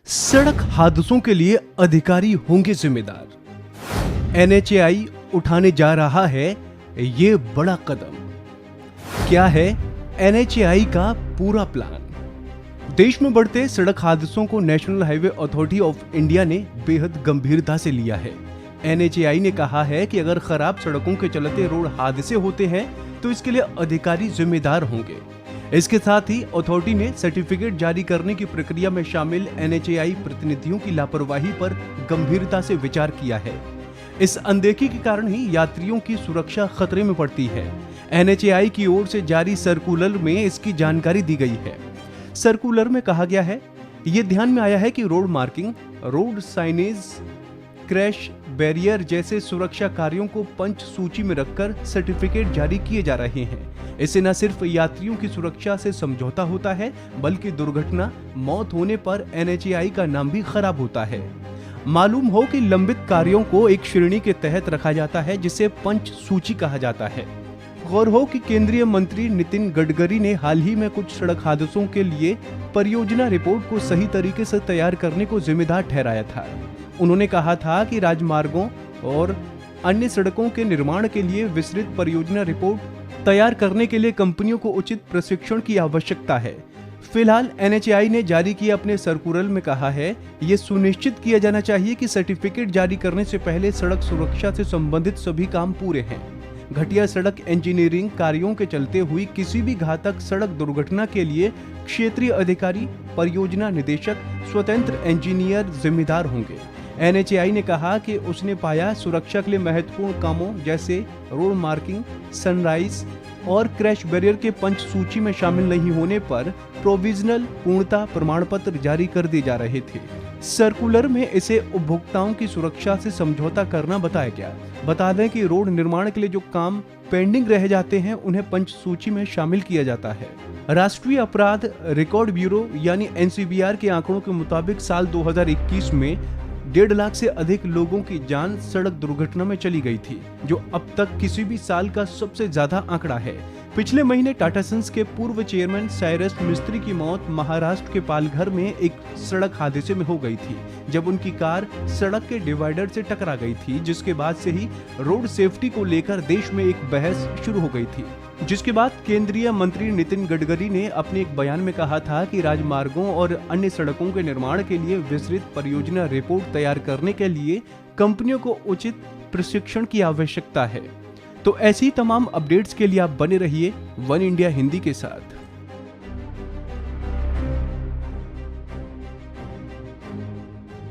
सड़क हादसों के लिए अधिकारी होंगे जिम्मेदार। एनएचएआई उठाने जा रहा है ये बड़ा कदम। क्या है एनएचएआई का पूरा प्लान? देश में बढ़ते सड़क हादसों को national highway authority of India ने बेहद गंभीरता से लिया है। एनएचएआई ने कहा है कि अगर खराब सड़कों के चलते रोड हादसे होते हैं तो इसके लिए अधिकारी जिम्मेदार होंगे। इसके साथ ही अथॉरिटी ने सर्टिफिकेट जारी करने की प्रक्रिया में शामिल एनएचएआई प्रतिनिधियों की लापरवाही पर गंभीरता से विचार किया है। इस अनदेखी के कारण ही यात्रियों की सुरक्षा खतरे में पड़ती है। एनएचएआई की ओर से जारी सर्कुलर में इसकी जानकारी दी गई है। सर्कुलर में कहा गया है, ये ध्यान में आया है कि road marking, road signage, crash barrier जैसे सुरक्षा कार्यों को पंच सूची में रखकर सर्टिफिकेट जारी किए जा रहे हैं। इससे न सिर्फ यात्रियों की सुरक्षा से समझौता होता है, बल्कि दुर्घटना, मौत होने पर एनएचएआई का नाम भी खराब होता है। मालूम हो कि लंबित कार्यों को एक श्रेणी के तहत रखा जाता है जिसे पंच सूची कहा जाता है। गौर हो कि केंद्रीय मंत्री नितिन गडकरी ने हाल ही में कुछ सड़क हादसों के लिए परियोजना रिपोर्ट को सही तरीके से तैयार करने को जिम्मेदार ठहराया था। उन्होंने कहा था कि राजमार्गों और अन्य सड़कों के निर्माण के लिए विस्तृत परियोजना रिपोर्ट तैयार करने के लिए कंपनियों को उचित प्रशिक्षण की आवश्यकता है। फिलहाल एनएचएआई ने जारी किए अपने सर्कुलर में कहा है, ये सुनिश्चित किया जाना चाहिए कि सर्टिफिकेट जारी करने से पहले सड़क सुरक्षा से संबंधित सभी काम पूरे हैं। घटिया सड़क इंजीनियरिंग कार्यों के चलते हुई किसी भी घातक सड़क दुर्घटना के लिए क्षेत्रीय अधिकारी, परियोजना निदेशक, स्वतंत्र इंजीनियर जिम्मेदार होंगे। एनएचएआई ने कहा कि उसने पाया सुरक्षा के लिए महत्वपूर्ण कामों जैसे रोड मार्किंग, सनराइज और क्रैश बैरियर के पंच सूची में शामिल नहीं होने पर प्रोविजनल पूर्णता प्रमाण पत्र जारी कर दिए जा रहे थे। सर्कुलर में इसे उपभोक्ताओं की सुरक्षा से समझौता करना बताया गया। बता दें कि रोड निर्माण के लिए जो काम पेंडिंग रह जाते हैं उन्हें पंच सूची में शामिल किया जाता है। राष्ट्रीय अपराध रिकॉर्ड ब्यूरो यानी एनसीबीआर के आंकड़ों के मुताबिक साल 2021 में 1.5 लाख से अधिक लोगों की जान सड़क दुर्घटना में चली गई थी, जो अब तक किसी भी साल का सबसे ज्यादा आंकड़ा है। पिछले महीने टाटा सन्स के पूर्व चेयरमैन साइरस मिस्त्री की मौत महाराष्ट्र के पालघर में एक सड़क हादसे में हो गई थी, जब उनकी कार सड़क के डिवाइडर से टकरा गई थी, जिसके बाद से ही रोड सेफ्टी को लेकर देश में एक बहस शुरू हो गई थी। जिसके बाद केंद्रीय मंत्री नितिन गडकरी ने अपने एक बयान में कहा था कि राजमार्गों और अन्य सड़कों के निर्माण के लिए विस्तृत परियोजना रिपोर्ट तैयार करने के लिए कंपनियों को उचित प्रशिक्षण की आवश्यकता है। तो ऐसी तमाम अपडेट्स के लिए आप बने रहिए वन इंडिया हिंदी के साथ।